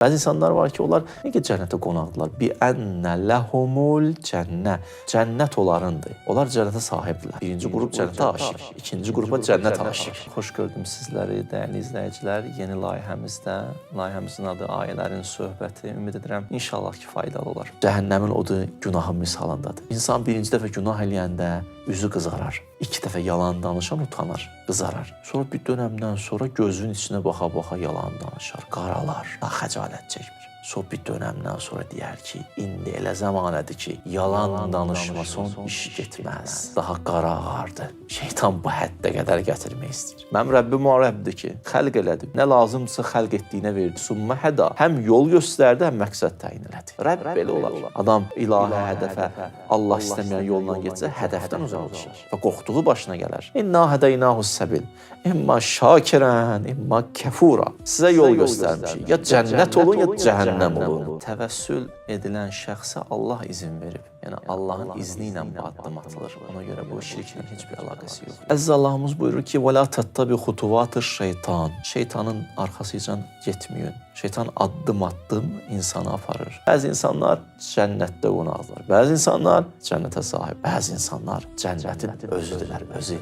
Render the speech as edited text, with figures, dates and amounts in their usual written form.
Bəzi insanlar var ki, onlar necə cənnətə qonaqdılar? Bi ennə ləhumul cənnə. Cənnət onlarındır. Onlar cənnətə sahibdirlər. Birinci qrup cənnətə aşiq, ikinci qrupa cənnət aşiq. Xoş gördüm sizləri, dəyərli izləyicilər. Yeni layihəmizin adı Ayələrin söhbəti. Ümid edirəm, inşallah ki, faydalı olar. Cəhənnəmin odu günahın misalındadır. İnsan birinci dəfə günah eləyəndə üzü qızarar. İki dəfə yalan danışan utanır, qızarar. Sonra bir dönəmdən sonra gözünün içinə baxa-baxa yalan danışar, qaralar, daha xəcalət çəkmir. Sonra bir dönəmdən sonra deyər ki, indi elə zamanədir ki, yalan danışma son iş getməz. Daha qara ağardı. Şeytan bu həddə qədər gətirmək istəyir. Mənim Rəbbim o Rəbdir ki, xəlq elədi. Nə lazımdırsa xəlq etdiyinə verdi. Sümmə həda. Həm yol göstərdi, həm məqsəd təyin elədi. Rəbb belə olar. Adam ilahi hədəfə, Allah istəməyən yolla getsə, hədəfdən uzaq düşər və qorxduğu başına gələr. İnna hədəynahus səbil. İmma şakirən, imma kəfura. Sizə yol göstərmişik. Ya cənnət olun, ya cəhənnəm olun. Təvəssül edilən şəxsə Allah izin verib. Yəni Allahın izni ilə bu addım atılır. Ona görə bu şirklə heç bir əlaqəsi yox. Əziz Allahımız buyurur ki, وَلَا تَتَّبِ خُطُوَاتِ şeytan. Şeytanın arxasıca getməyin. Şeytan addım-addım insanı aparır. Bəzi insanlar cənnətdə qonaqlar. Bəzi insanlar cənnətə sahib. Bəzi insanlar cənnətin özüdürlər, özü.